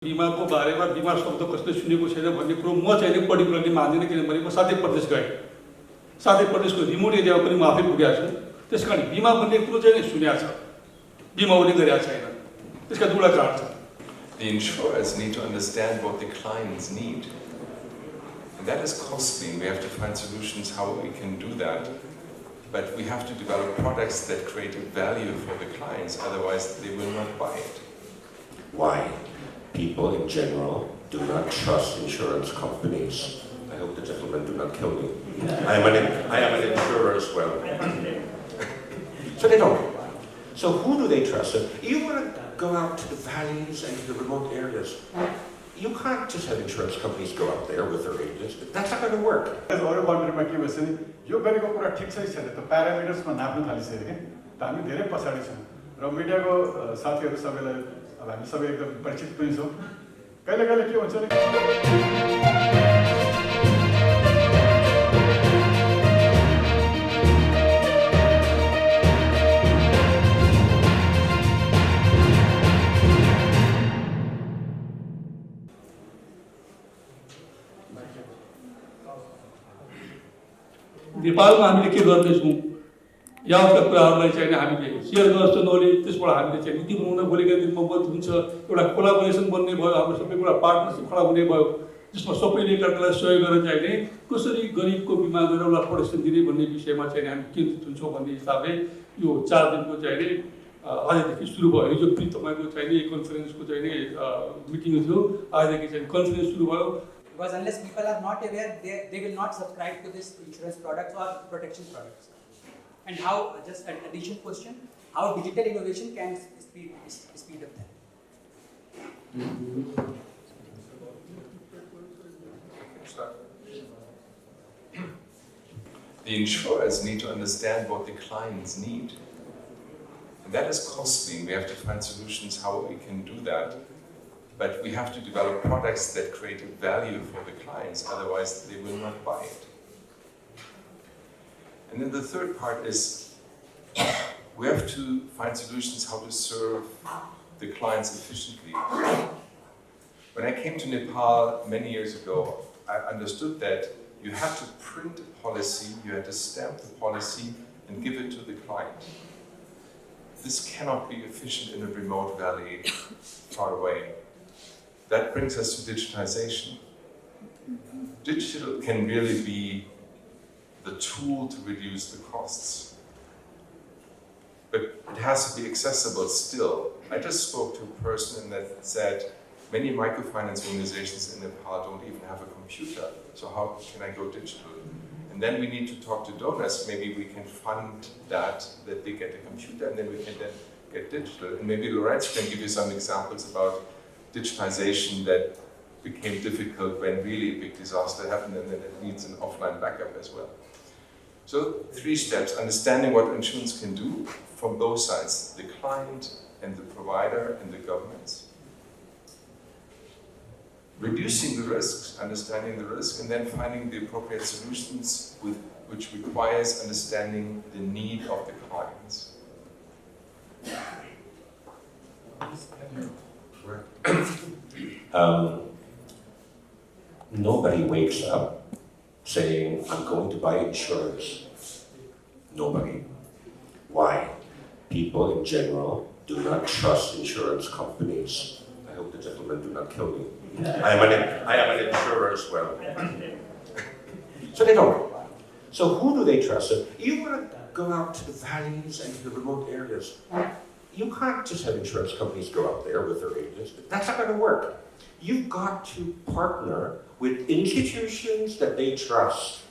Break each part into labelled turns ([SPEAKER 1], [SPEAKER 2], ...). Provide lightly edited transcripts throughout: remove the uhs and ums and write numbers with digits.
[SPEAKER 1] बीमाको बारेमा बीमा शब्द कसले सुनेको छैन भन्ने कुरो म चाहिँ पर्टिकुलरली मान्दिनँ, किनभने म 7 प्रदेश गएँ। 7 प्रदेशको रिमोट एरियामा पनि म आफै पुगेको छु। त्यसकारण बीमा भन्ने कुरो चाहिँ सुनेको छ, बीमा उसले गरेको छैन। त्यसका दुईवटा कारण छ।
[SPEAKER 2] The insurers need to understand what the clients need. And that is costly, and we have to find solutions how we can do that. But we have to develop products that create a value for the clients, otherwise they will not buy it.
[SPEAKER 3] Why? People in general do not trust insurance companies. I hope the gentlemen do not kill me. I am an insurer as well. So they don't. So who do they trust? You want to go out to the valleys and to the remote areas. You can't just have insurance companies go out there with their agents. That's not going to work.
[SPEAKER 4] अरू कन्ट्रीमा के भन्छ नि, यो गरेको कुरा ठिक छ छैन त प्यारामिटर्समा नाप्न थालिसक्यो के त हामी धेरै पछाडी छौँ र मिडियाको साथीहरू सबैलाई अब हामी सबै एकदम परिचित पनि छौँ। कहिले कहिले के हुन्छ नि
[SPEAKER 1] नेपालमा हामीले के गर्दैछौँ यहाँका कुराहरूलाई चाहिँ हामीले सेयर गर्छ नले, त्यसबाट हामीले चाहिँ नीति बनाउन बोलेका दिनमा मद्दत हुन्छ। एउटा कोलाबोरेसन बन्ने भयो, हाम्रो सबै कुरा पार्टनरसिप खडा हुने भयो, जसमा सबैले एकअर्कालाई सहयोग गरेर चाहिँ कसरी गरिबको बिमा गरेर उसलाई प्रोटेक्सन दिने भन्ने विषयमा चाहिँ हामी केन्द्रित हुन्छौँ भन्ने हिसाबले यो 4 दिनको चाहिँ आजदेखि सुरु भयो। हिजो पनि तपाईँको चाहिँ कन्फरेन्सको चाहिँ मिटिङ थियो, आजदेखि चाहिँ कन्फरेन्स सुरु भयो।
[SPEAKER 5] Because unless people are not aware, they will not subscribe to this insurance products or protection products. And how, just an additional question, how digital innovation can speed up that?
[SPEAKER 2] The insurers need to understand what the clients need. And that is costly, and we have to find solutions how we can do that. But we have to develop products that create a value for the clients, otherwise they will not buy it. And then the third part is we have to find solutions how to serve the clients efficiently. When I came to Nepal many years ago, I understood that you had to print a policy, you had to stamp the policy and give it to the client. This cannot be efficient in a remote valley far away. That brings us to digitization. Digital can really be the tool to reduce the costs. But it has to be accessible still. I just spoke to a person that said many microfinance organizations in Nepal don't even have a computer. So how can I go digital? And then we need to talk to donors. Maybe we can fund that they get a computer, and then we can then get digital. And maybe Lorenz can give you some examples about digitization that became difficult when really a big disaster happened, and then it needs an offline backup as well. So 3 steps: understanding what insurance can do from both sides, the client and the provider and the governments. Reducing the risks, understanding the risk, and then finding the appropriate solutions which requires understanding the need of the clients.
[SPEAKER 3] Nobody wakes up saying, I'm going to buy insurance. Nobody. Why? People in general do not trust insurance companies. I hope the gentlemen do not kill me. I am an insurer as well. So they don't. So who do they trust? You want to go out to the valleys and to the remote areas. You can't just have insurance companies go out there with their agents. That's not going to work. You've got to partner with institutions that they trust.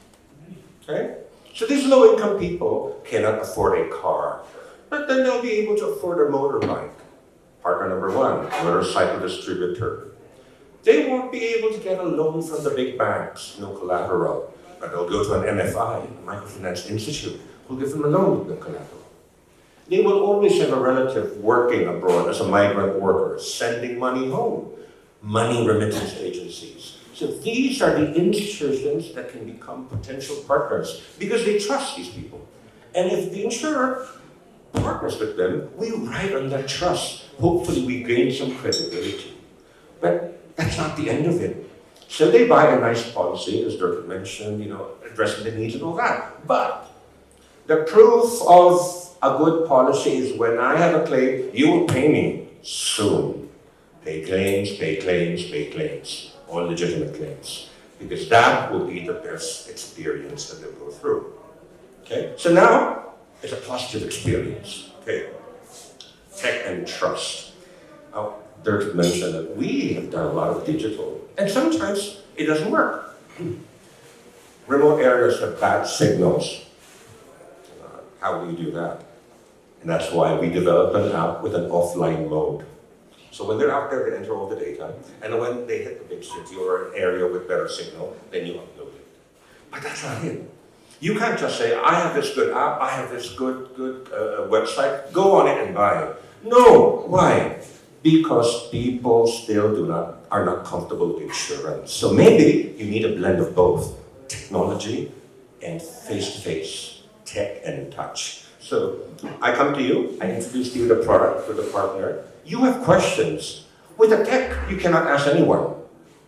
[SPEAKER 3] Okay? So these low-income people cannot afford a car, but then they'll be able to afford a motorbike. Partner number 1, motorcycle distributor. They won't be able to get a loan from the big banks, no collateral, but they'll go to an MFI, a microfinance institute, who'll give them a loan with no collateral. They will always have a relative working abroad as a migrant worker, sending money home, money remittance agencies. So these are the institutions that can become potential partners because they trust these people. And if the insurer partners with them, we ride on that trust. Hopefully we gain some credibility. But that's not the end of it. So they buy a nice policy, as Dirk mentioned, addressing the needs and all that. But the proof of a good policy is when I have a claim, you will pay me soon. Pay claims, pay claims, pay claims. All legitimate claims. Because that will be the best experience that they'll go through. Okay? So now, it's a positive experience. Okay? Tech and trust. Now, Dirk mentioned that we have done a lot of digital, and sometimes it doesn't work. Remote areas have bad signals. How do you do that? And that's why we developed an app with an offline mode. So when they're out there, they enter all the data, and when they hit the big city or an area with better signal, then you upload it. But that's not it. You can't just say, I have this good app, I have this good website, go on it and buy it. No, why? Because people still are not comfortable with insurance. So maybe you need a blend of both, technology and face-to-face, tech and touch. So I come to you, I introduce you the product with a partner. You have questions. With the tech, you cannot ask anyone.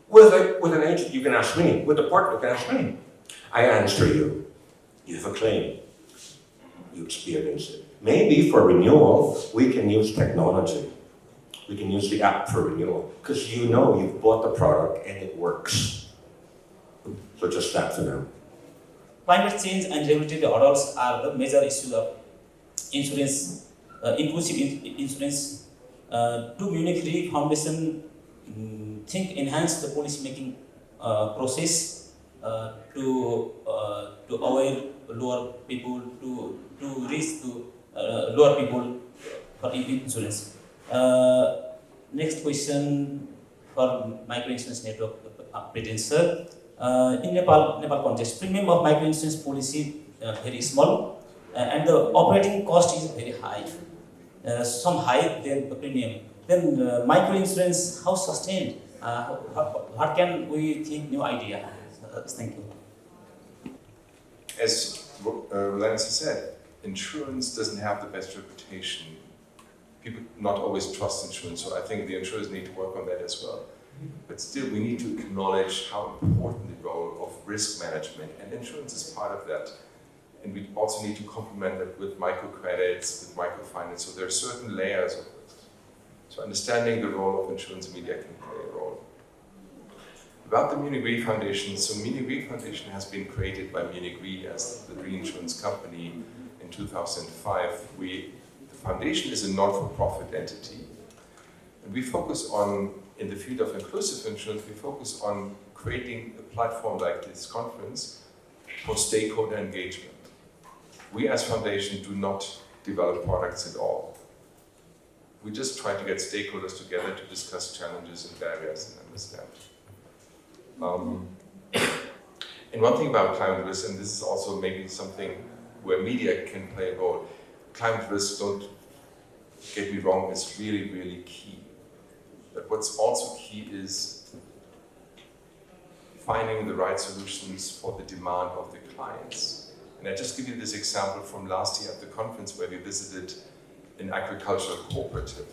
[SPEAKER 3] With an agent, you can ask me. With a partner, you can ask me. I answer you. You have a claim. You experience it. Maybe for renewal, we can use technology. We can use the app for renewal because you've bought the product and it works. So just that for now.
[SPEAKER 6] Climate change and regulatory hurdles are the major issues of insurance, inclusive insurance. Do Munich Re Foundation think enhance the policy making process to aware lower people to reach to lower people for insurance? Next question for microinsurance network, Britain sir. In Nepal context, premium of microinsurance policy very small, and the operating cost is very high. Some high than the premium. Then microinsurance, how sustained? What can we think new idea? Thank you.
[SPEAKER 2] As Roland said, insurance doesn't have the best reputation. People not always trust insurance, so I think the insurers need to work on that as well. But still, we need to acknowledge how important the role of risk management, and insurance is part of that. And we also need to complement it with microcredits, with microfinance, so there are certain layers of it. So understanding the role of insurance media can play a role. About the Munich Re Foundation, so Munich Re Foundation has been created by Munich Re as the reinsurance company in 2005. The foundation is a not-for-profit entity. And we focus on, in the field of inclusive insurance, we focus on creating a platform like this conference for stakeholder engagement. We as foundation do not develop products at all. We just try to get stakeholders together to discuss challenges and barriers and understand. And one thing about climate risk, and this is also maybe something where media can play a role, climate risk, don't get me wrong, is really, really key. But what's also key is finding the right solutions for the demand of the clients. And I just give you this example from last year at the conference where we visited an agricultural cooperative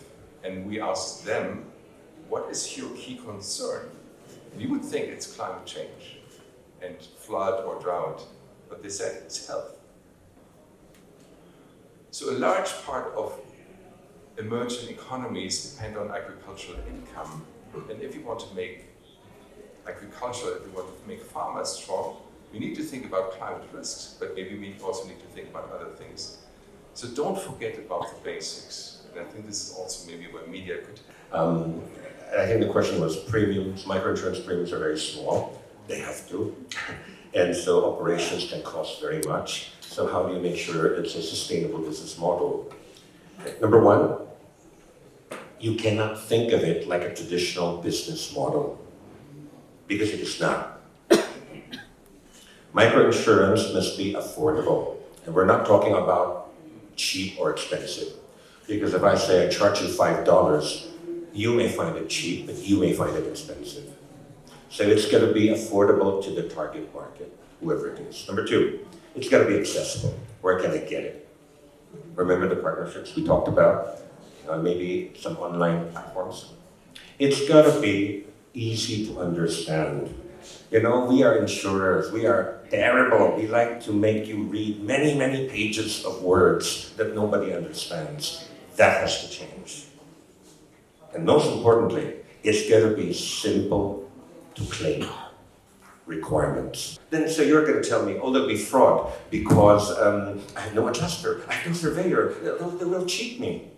[SPEAKER 2] and we asked them, what is your key concern? And you would think it's climate change and flood or drought, but they said it's health. So a large part of emerging economies depend on agricultural income. And if you want to make agriculture, if you want to make farmers strong, we need to think about climate risks, but maybe we also need to think about other things. So don't forget about the basics. And I think this is also maybe where media could.
[SPEAKER 3] I think the question was premiums. Microinsurance premiums are very small. They have to. And so operations can cost very much. So how do you make sure it's a sustainable business model? Number one, you cannot think of it like a traditional business model because it is not. Microinsurance must be affordable. And we're not talking about cheap or expensive. Because if I say I charge you $5, you may find it cheap, but you may find it expensive. So it's going to be affordable to the target market, whoever it is. Number two, it's got to be accessible. Where can I get it? Remember the partnerships we talked about? Maybe some online platforms. It's gotta be easy to understand. You know, we are insurers, we are terrible. We like to make you read many, many pages of words that nobody understands. That has to change. And most importantly, it's gotta be simple to claim requirements. Then so you're gonna tell me, oh, there'll be fraud because I have no adjuster, I have no surveyor, they will cheat me.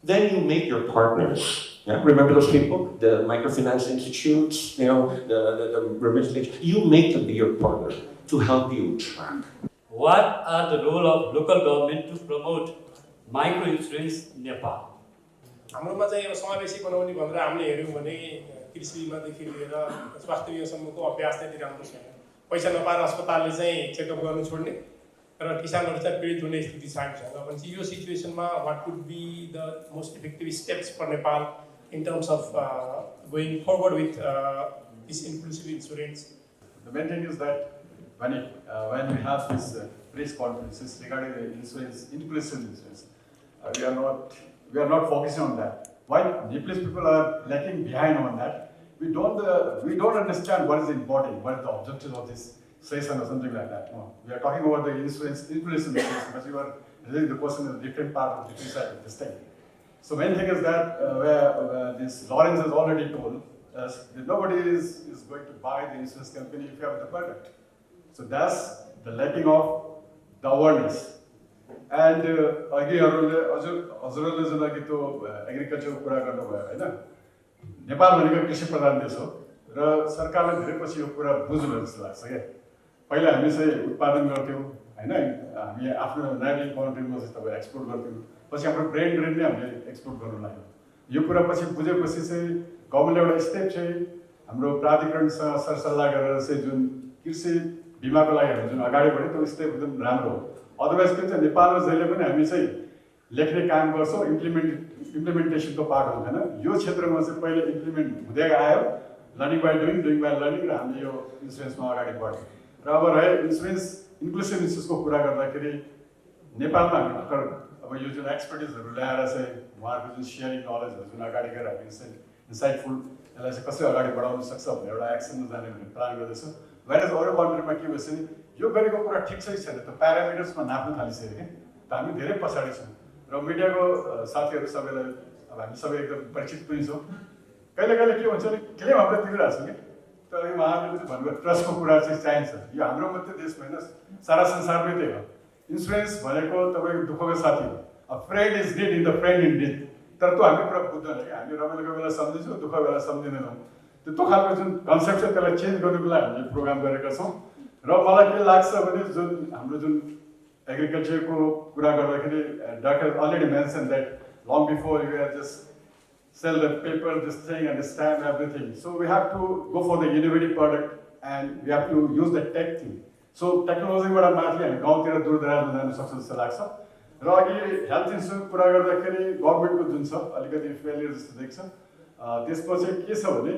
[SPEAKER 3] Then you make your partners. Yeah? Remember those people? The microfinance institutes, you know, the remittance. You make them be your partner to help you track.
[SPEAKER 7] What are the role of local government to promote micro insurance in Nepal?
[SPEAKER 8] हाम्रोमा चाहिँ अब समावेशी बनाउने भनेर हामीले हेऱ्यौँ भने कृषिमादेखि लिएर स्वास्थ्य बीमासम्मको अभ्यास त्यति राम्रो छैन। पैसा नपाएर अस्पतालले चाहिँ चेकअप गर्नु छोड्ने र किसानहरू चाहिँ पीडित हुने स्थिति छ हामीसँग। भनेपछि यो सिचुएसनमा what could be the most effective steps for Nepal in terms of going forward with this inclusive insurance?
[SPEAKER 4] The main thing is that when we have these press conferences regarding the insurance, inclusive insurance, we are not focusing on that. Why Nepalese people are lagging behind on that? We don't understand what is important, what is the objective of this session or something like that. No, we are talking about the insurance, inclusive insurance, but you are raising the question in a different part of the different side of this thing. So main thing is that where this Lawrence has already told us that nobody is going to buy the insurance company if you have the product. So that's the lacking of the awareness. And अघि हजुरहरूले जुन अघि त्यो एग्रिकल्चरको कुरा गर्नुभयो होइन, नेपाल भनेको कृषि प्रधान देश हो र सरकारले धेरै पछि यो कुरा बुझ्नु जस्तो लाग्छ क्या। पहिला हामी चाहिँ उत्पादन गर्थ्यौँ होइन, हामी आफ्नो नेसनल काउन्ट्रीमा चाहिँ तपाईँ एक्सपोर्ट गर्थ्यौँ, पछि हाम्रो ब्रेन ड्रेन नै हामीले एक्सपोर्ट गर्नु लाग्यो। यो कुरा पछि बुझेपछि चाहिँ गभर्मेन्टले एउटा स्टेप चाहिँ हाम्रो प्राधिकरणसँग सरसल्लाह गरेर चाहिँ जुन कृषि बिमाको लागि हामी जुन अगाडि बढ्यो त्यो स्टेप एकदम राम्रो हो। अदरवाइज के चाहिँ नेपालमा जहिले पनि हामी चाहिँ लेख्ने काम गर्छौँ, इम्प्लिमेन्टेसनको पार्ट हुँदैन। यो क्षेत्रमा चाहिँ पहिले इम्प्लिमेन्ट हुँदै आयो, learning by doing by learning, र हामीले यो इन्सुरेन्समा अगाडि बढ्यौँ। र अब रह्यो इन्सुरेन्स, इन्क्लुसिभ इन्सुरेन्सको कुरा गर्दाखेरि नेपालमा हामी भर्खर अब यो जुन एक्सपर्टिजहरू ल्याएर चाहिँ उहाँहरूको जुन सेयरिङ नलेजहरू जुन अगाडि गएर हामी इन्साइटफुल यसलाई चाहिँ कसरी अगाडि बढाउन सक्छ भन्ने एउटा एक्सनमा जाने भन्ने प्लान गर्दैछौँ। वाइरस अरू कन्ट्रीमा के भएछ नि, यो गरेको कुरा ठिक छ छैन, त्यो प्यारामिटर्समा नाप्नु थालिसक्यो क्या, त हामी धेरै पछाडि छौँ। र मिडियाको साथीहरू सबैलाई अब हामी सबै एकदम परिचित पनि छौँ। कहिले कहिले के हुन्छ नि, क्लेम हामीले तिरिरहेको छौँ कि, तर उहाँहरूले पनि भन्नुभयो ट्रस्टको कुरा चाहिँ चाहिन्छ। यो हाम्रो मात्रै देश होइन, सारा संसारमै त्यही हो। इन्सुरेन्स भनेको तपाईँको दुःखको साथी हो। अब friend is did in the friend in did, तर त्यो हामी कुरा बुझ्दैन कि, हामी रमाइलोको बेला सम्झिन्छौँ, दुःखको बेला सम्झिँदैनौँ। त्यो खालको जुन कन्सेप्ट छ त्यसलाई चेन्ज गर्नुको लागि हामीले प्रोग्राम गरेका छौँ। र मलाई के लाग्छ भने जुन हाम्रो जुन एग्रिकल्चरको कुरा गर्दाखेरि doctor already mention that long before you are just sell the paper, this thing and stamp everything, so we have to go for the innovative product and we have to use the tech thing. So टेक्नोलोजीबाट माथि हामी गाउँतिर दूर दराजमा जानु सक्छ जस्तो लाग्छ। र अघि हेल्थ इन्सुरेन्स कुरा गर्दाखेरि गभर्मेन्टको जुन छ अलिकति फेलियर जस्तो देख्छ। त्यसको चाहिँ के छ भने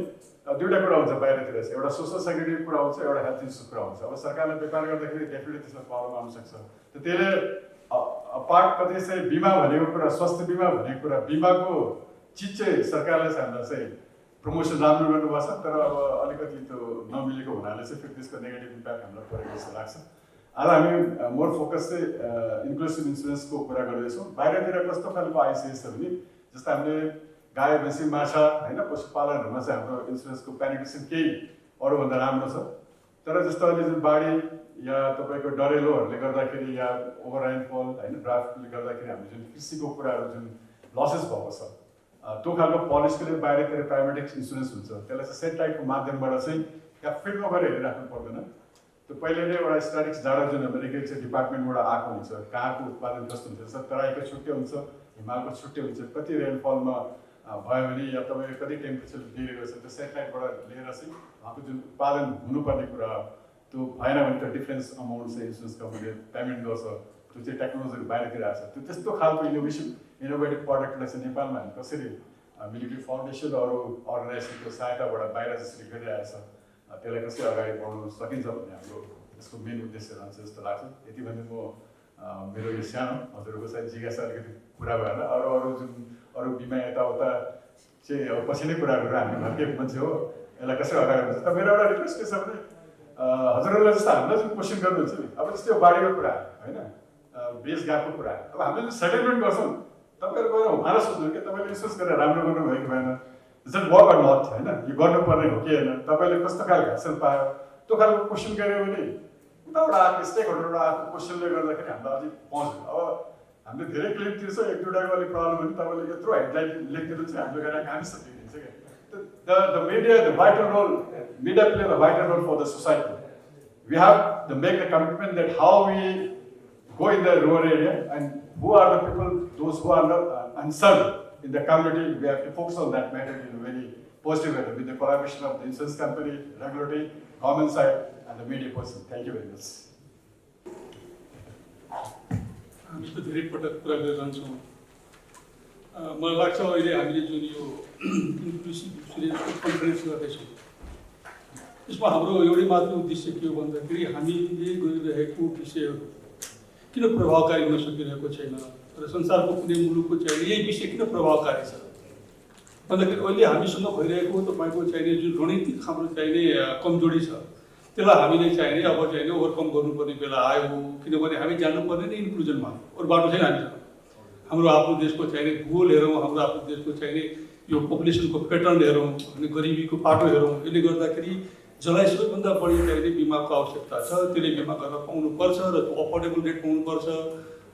[SPEAKER 4] दुईवटा कुरा हुन्छ बाहिरतिर चाहिँ, एउटा सोसल सेक्युरिटीको कुरा हुन्छ, एउटा हेल्थ इन्सुरेन्स कुरा हुन्छ। अब सरकारले व्यापार गर्दाखेरि डेफिनेटली त्यसमा प्रब्लम आउन सक्छ। त त्यसले पार्ट कतै चाहिँ बिमा भनेको कुरा, स्वास्थ्य बिमा भनेको कुरा, बिमाको चिज चाहिँ सरकारले चाहिँ हामीलाई चाहिँ प्रमोसन राम्रो गर्नुभएको छ, तर अब अलिकति त्यो नमिलेको हुनाले चाहिँ फेरि त्यसको नेगेटिभ इम्प्याक्ट हामीलाई परेको जस्तो लाग्छ। आज हामी मोर फोकस चाहिँ इन्क्लुसिभ इन्सुरेन्सको कुरा गर्दैछौँ। बाहिरतिर कस्तो खालको आइसिएस छ भने, जस्तो हामीले गाई भैँसी माछा होइन पशुपालनहरूमा चाहिँ हाम्रो इन्सुरेन्सको पेनिट्रेसन केही अरूभन्दा राम्रो छ। तर जस्तो अहिले जुन बाढी या तपाईँको डरेलोहरूले गर्दाखेरि या ओभर रेनफल होइन ड्राफ्टले गर्दाखेरि हामी जुन कृषिको कुराहरू जुन लसेस भएको छ, त्यो खालको पलिसीको लागि बाहिरतिर प्राइभेट इन्सुरेन्स हुन्छ। त्यसलाई चाहिँ सेटेलाइटको माध्यमबाट चाहिँ त्यहाँ फिल्डमा गएर हेरिराख्नु पर्दैन। त्यो पहिले नै एउटा स्ट्याटिक्स डाटा जुन हाम्रो एग्रिकल्चर डिपार्टमेन्टबाट आएको हुन्छ, कहाँको उत्पादन कस्तो हुन्छ, तराईको छुट्टै हुन्छ, हिमालको छुट्टै हुन्छ, कति रेनफलमा भयो भने या तपाईँको कति टेम्परेचर दिइरहेको छ, त्यो सेटेलाइटबाट लिएर चाहिँ उहाँको जुन उत्पादन हुनुपर्ने कुरा त्यो भएन भने त डिफ्रेन्स अमाउन्ट चाहिँ इन्सुरेन्स कम्पनीले पेमेन्ट गर्छ। त्यो चाहिँ टेक्नोलोजीहरू बाहिरतिर आएको छ। त्यो त्यस्तो खालको इनोभेटिभ प्रडक्टलाई चाहिँ नेपालमा हामी कसरी मिलिट्री फाउन्डेसन अरू अर्गनाइजेसनको सहायताबाट बाहिर जसरी गरिरहेको छ, त्यसलाई कसरी अगाडि बढाउन सकिन्छ भन्ने हाम्रो यसको मेन उद्देश्य रहन्छ जस्तो लाग्छ। यति भने म मेरो यो सानो हजुरहरूको सायद जिज्ञासा अलिकति पुरा भएन। अरू जुन अरू बिमा यताउता चाहिँ अब पछि नै कुरा गरेर हामी घरकै मान्छे हो यसलाई कसरी अगाडि बढ्छ। त मेरो एउटा रिक्वेस्ट के छ भने हजुरहरूलाई जस्तो हामीलाई जुन क्वेसन गर्नुहुन्छ नि अब जस्तै यो बाढीको कुरा होइन बेस ग्यापको कुरा अब हामीले जुन सेटलमेन्ट गर्छौँ तपाईँहरू गएर उहाँलाई सोध्नु कि तपाईँले इन्सुरेन्स गरेर राम्रो गर्नुभयो कि भएन, इट्स वर्क अर नट होइन, यो गर्नुपर्ने हो कि होइन, तपाईँले कस्तो खालको एक्सन पायो त्यो खालको क्वेसन गऱ्यो भने उताबाट आएको स्टेक होल्डरबाट आएको क्वेसनले गर्दाखेरि हामीलाई अझै पहुँच्दैन। अब हामीले धेरै क्लिप तिर्छ एक दुईवटाको अलिक प्रब्लम भने तपाईँले यत्रो हेडलाइन लेखिदिनु चाहिँ हामीले गरेर हामी सकिदिन्छ क्या। The media, the vital role, media play a vital role for the society. We have to make the commitment that how we go in the rural area and who are the people, those who are unserved in the community, we have to focus on that matter in a very positive way with the collaboration of the insurance company, regulatory, government side, and the media person. Thank you very much.
[SPEAKER 1] हामी त धेरै पटक कुरा गरिरहन्छौँ। मलाई लाग्छ अहिले हामीले जुन यो inclusive इन्सुरेन्सको conference गर्दैछौँ यसमा हाम्रो एउटै मात्र उद्देश्य के हो भन्दाखेरि हामीले गरिरहेको विषयहरू किन प्रभावकारी हुन सकिरहेको छैन र संसारको कुनै मुलुकको चाहिँ यही विषय किन प्रभावकारी छ भन्दाखेरि अहिले हामीसँग भइरहेको तपाईँको चाहिने जुन रणनीतिक हाम्रो चाहिने कमजोरी छ त्यसलाई हामीले चाहिने अब चाहिने ओभरकम गर्नुपर्ने बेला आयो। किनभने हामी जानुपर्ने नै इन्क्लुजनमा अरू बाटो छैन हामीसँग। हाम्रो आफ्नो देशको चाहिने भूगोल हेरौँ, हाम्रो आफ्नो देशको चाहिने यो पपुलेसनको प्याटर्न हेरौँ अनि गरिबीको पाटो हेरौँ। यसले गर्दाखेरि जसलाई सबैभन्दा बढी चाहिने बिमाको आवश्यकता छ त्यसले बिमा गर्न पाउनुपर्छ र त्यो अफोर्डेबल रेट पाउनुपर्छ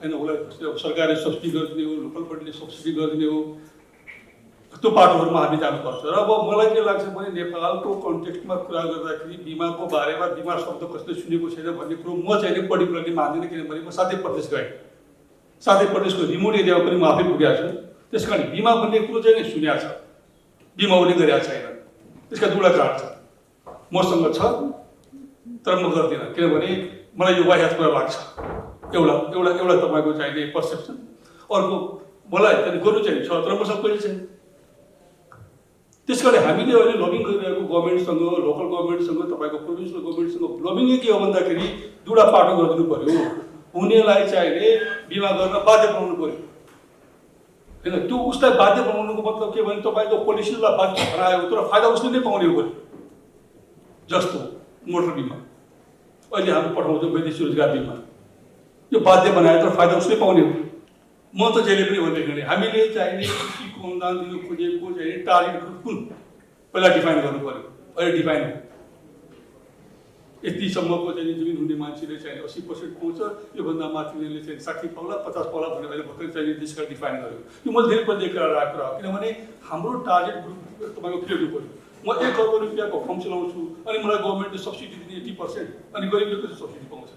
[SPEAKER 1] होइन। उसलाई सरकारले सब्सिडी गरिदिने हो, लोकल बडीले सब्सिडी गरिदिने हो, त्यो पाटोहरूमा हामी जानुपर्छ। र अब मलाई के लाग्छ भने नेपालको कन्टेक्स्टमा कुरा गर्दाखेरि बिमाको बारेमा बिमा शब्द कसले सुनेको छैन भन्ने कुरो म चाहिँ पर्टिकुलरली मान्दिनँ। किनभने म 7 प्रदेश गएँ, 7 प्रदेशको रिमोट एरियामा पनि म आफै पुगेको छु। त्यस कारण बिमा भन्ने कुरो चाहिँ सुनेको छ, बिमा उसले गरेको छैन। त्यसका दुईवटा कारण छ, मसँग छ तर म गर्दिनँ किनभने मलाई यो वाहियात कुरा लाग्छ। एउटा तपाईँको चाहिने पर्सेप्सन। अर्को मलाई चाहिँ गर्नु चाहिँ छ तर मसँग कहिले छैन। त्यसकारण हामीले अहिले लबिङ गरिरहेको गभर्मेन्टसँग, लोकल गभर्मेन्टसँग, तपाईँको प्रोभिन्सियल गभर्मेन्टसँग लबिङै के हो भन्दाखेरि दुईवटा पाटो गरिदिनु पर्यो। हुनेलाई चाहिने बिमा गर्न बाध्य बनाउनु पर्यो होइन। त्यो उसलाई बाध्य बनाउनुको मतलब के भने तपाईँको पोलिसीलाई बाध्य बनायो तर फाइदा उसले नै पाउने हो पर्यो। जस्तो मोटर बिमा अहिले हामी पठाउँछौँ वैदेशिक रोजगार बिमा, यो बाध्य बनायो तर फाइदा उसले पाउने हो। म त जहिले पनि भनिरहेको हामीले चाहिने कृषिको अनुदान दिनु खोजेको चाहिने टार्गेट ग्रुप कुन पहिला डिफाइन गर्नु पर्यो। अहिले डिफाइन हो यतिसम्मको चाहिँ जमिन हुने मान्छेले चाहिँ 80% पाउँछ, योभन्दा माथिले चाहिँ 60 पाउला 50 पाउला भनेर अहिले भर्खर चाहिँ देशका डिफाइन गर्यो। यो मैले धेरै पछि कुरा कुरा हो किनभने हाम्रो टार्गेट ग्रुप तपाईँको क्लियर हुनु पर्यो। म 1 करोड रुपियाँको फर्म चलाउँछु अनि मलाई गभर्मेन्टले सब्सिडी दिने 80% अनि गरिबले कसरी सब्सिडी पाउँछ।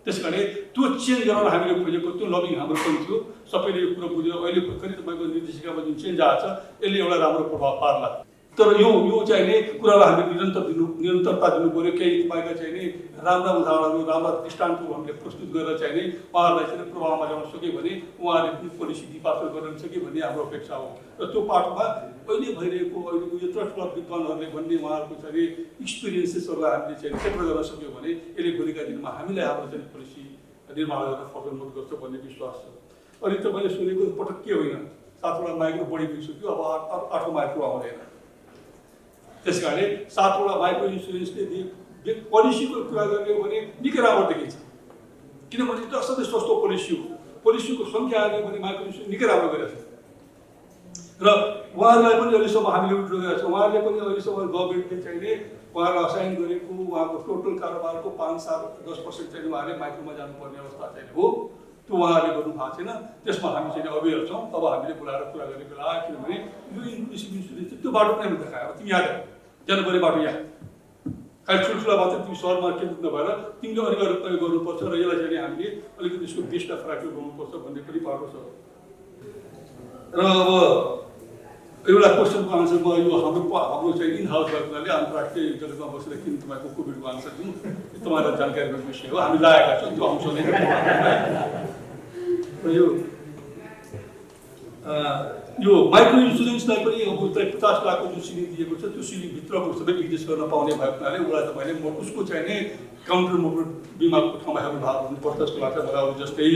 [SPEAKER 1] त्यसकारण त्यो चेन्ज गराउन हामीले खोजेको त्यो लबिङ हाम्रो पनि थियो। सबैले यो कुरो बुझेर अहिले भर्खरै तपाईँको निर्देशिकामा जुन चेन्ज आएको छ यसले एउटा राम्रो प्रभाव पार्ला। तर यो चाहिने कुरालाई हामीले निरन्तरता दिनु पऱ्यो। केही तपाईँका चाहिने राम्रा उदाहरणहरू, राम्रा दृष्टान्तहरू हामीले प्रस्तुत गरेर चाहिने उहाँहरूलाई चाहिँ प्रभावमा ल्याउन सक्यो भने उहाँहरूले कुन पोलिसी डिपार्चर गर्न सक्यो भन्ने हाम्रो अपेक्षा हो। र त्यो पाठमा अहिले भइरहेको अहिलेको यत्रो ठुला विद्वानहरूले भन्ने उहाँहरूको चाहिँ एक्सपिरियन्सेसहरूलाई हामीले चाहिँ क्षेत्र गर्न सक्यो भने यसले भोलिका दिनमा हामीलाई हाम्रो चाहिँ पोलिसी निर्माण गर्न फर्दर मद्दत गर्छ भन्ने विश्वास छ। अनि तपाईँले सुनेको पटक के होइन 7वटा माइक्रो बढी पुगिसक्यो, अब 8औं माइक्रो आउँदैन। त्यस कारण 7वटा माइक्रो इन्सुरेन्सले पोलिसीको कुरा गर्ने हो भने निकै राम्रो देखिन्छ। किनभने त्यो असाध्यै सस्तो पोलिसी हो। पोलिसीको सङ्ख्या आयो भने माइक्रो इन्सुरेन्स निकै राम्रो गरेको छ र उहाँहरूलाई पनि अहिलेसम्म हामीले विड्रो गरेका छौँ। उहाँहरूले पनि अहिलेसम्म गभर्मेन्टले चाहिने उहाँलाई असाइन गरेको उहाँको टोटल कारोबारको 5-7-10% चाहिँ उहाँहरूले माइक्रोमा जानुपर्ने अवस्था चाहिँ हो। त्यो उहाँहरूले गर्नु भएको छैन। त्यसमा हामी चाहिँ अवेर छौँ। अब हामीले बोलाएर कुरा गर्ने बेला आयो किनभने यो इन्क्लुसिभ इन्सुरेन्स त्यो बाटो पनि हामीले देखायो। तिमी यहाँ जानुपर्ने बाटो यहाँ खालि ठुल्ठुला मात्र तिमी सहरमा केन्द्रित नभएर तिमीले अनिवार्य प्रयोग गर्नुपर्छ र यसलाई चाहिँ हामीले अलिकति यसको बेसलाई फ्र्याक्चर गर्नुपर्छ भन्ने पनि बाटो छ। र अब एउटा क्वेसनको आन्सर म यो हाम्रो चाहिँ इन हाउस भएको हुनाले अन्तर्राष्ट्रिय जगतमा बसेर किन तपाईँको कोभिडको आन्सर दिउँ तपाईँलाई जानकारीको विषय हो। हामी लागेका छौँ त्यो आउँछ नै। यो माइक्रो इन्सुरेन्सलाई पनि अब उसलाई 50 लाखको जुन सिलिङ दिएको छ त्यो सिलिङभित्रको सबै बिजनेस गर्न पाउने भएको हुनाले उसलाई तपाईँले उसको चाहिँ नि काउन्टर मोटर बिमाको ठाउँमा हेर्नु भएको हुनुपर्छ जस्तो लाग्छ मलाई। जस्तै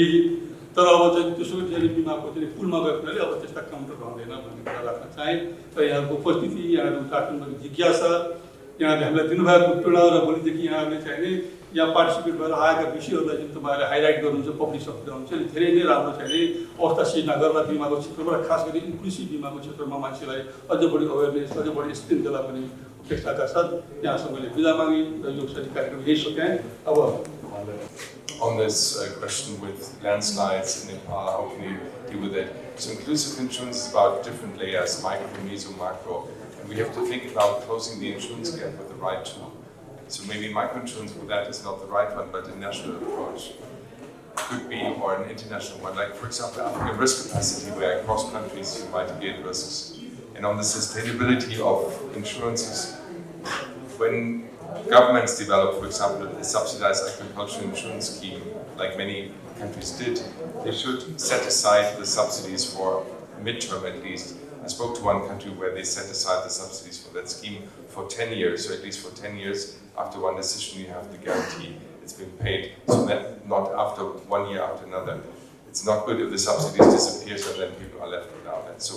[SPEAKER 1] तर अब चाहिँ त्यसो चाहिँ बिमाको चाहिँ पुलमा गएको हुनाले अब त्यस्ता काउन्टर रहँदैन भन्ने कुरा राख्न चाहे र यहाँको उपस्थिति यहाँहरू काठमाडौँको जिज्ञासा यहाँले हामीलाई दिनुभएको प्रेरणा र भोलिदेखि यहाँहरूले चाहिँ नि यहाँ पार्टिसिपेट भएर आएका विषयहरूलाई जुन तपाईँहरूले हाइलाइट गर्नुहुन्छ पब्लिक सफ्टवेयर हुन्छ धेरै नै राम्रो चाहिँ नि अवस्था सिर्जना गर्न बिमाको क्षेत्रमा र खास गरी इन्क्लुसिभ बिमाको क्षेत्रमा मान्छेलाई अझ बढी अवेरनेस अझ बढी स्किम देला पनि अपेक्षाका साथ यहाँसँग मैले बिदा मागेँ र यो कार्यक्रम यही सकेँ अब
[SPEAKER 2] on this question with landslides in Nepal, how can we deal with it? So inclusive insurance is about different layers, micro, meso, macro, and we have to think about closing the insurance gap with the right tool. So maybe microinsurance for that is not the right one, but a national approach could be, or an international one, like for example, African risk capacity, where across countries you mitigate risks. And on the sustainability of insurances, when governments develop, for example, a subsidized agricultural insurance scheme, like many countries did, they should set aside the subsidies for midterm at least. I spoke to one country where they set aside the subsidies for that scheme for 10 years, so at least for 10 years, after one decision you have the guarantee it's been paid, so that not after 1 year after another. It's not good if the subsidies disappear and then people are left without it. So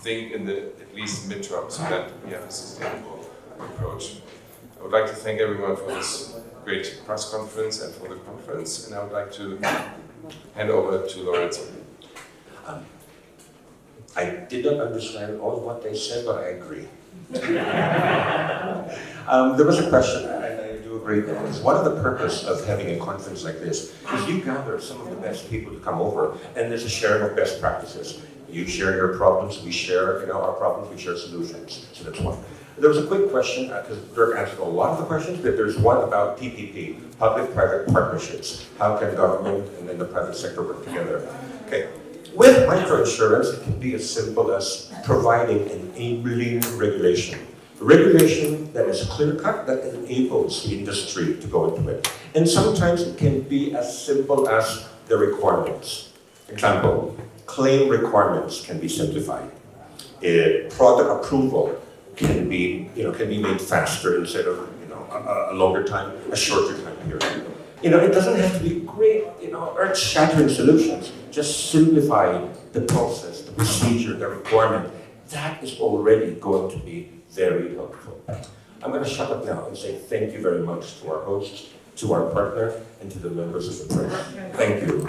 [SPEAKER 2] think in the at least midterm so that we have a sustainable approach. I would like to thank everyone for this great press conference and for the conference, and I would like to hand over to Lorenzo.
[SPEAKER 3] I did not understand all what they said, but I agree. There was a question, and I do agree that one of the purpose of having a conference like this is you gather some of the best people to come over, and there's a sharing of best practices. You share your problems, we share our problems, we share solutions. So that's one. There was a quick question, because Dirk answered a lot of the questions, but there's one about PPP, public-private partnerships. How can government and then the private sector work together? Okay. With microinsurance, it can be as simple as providing enabling regulation. Regulation that is clear-cut, that enables the industry to go into it. And sometimes it can be as simple as the requirements. Example, claim requirements can be simplified. Product approval can be made faster instead of a longer time, a shorter time period. It doesn't have to be great, earth-shattering solutions. Just simplify the process, the procedure, the requirement. That is already going to be very helpful. I'm going to shut up now and say thank you very much to our hosts, to our partner, and to the members of the press. Thank you.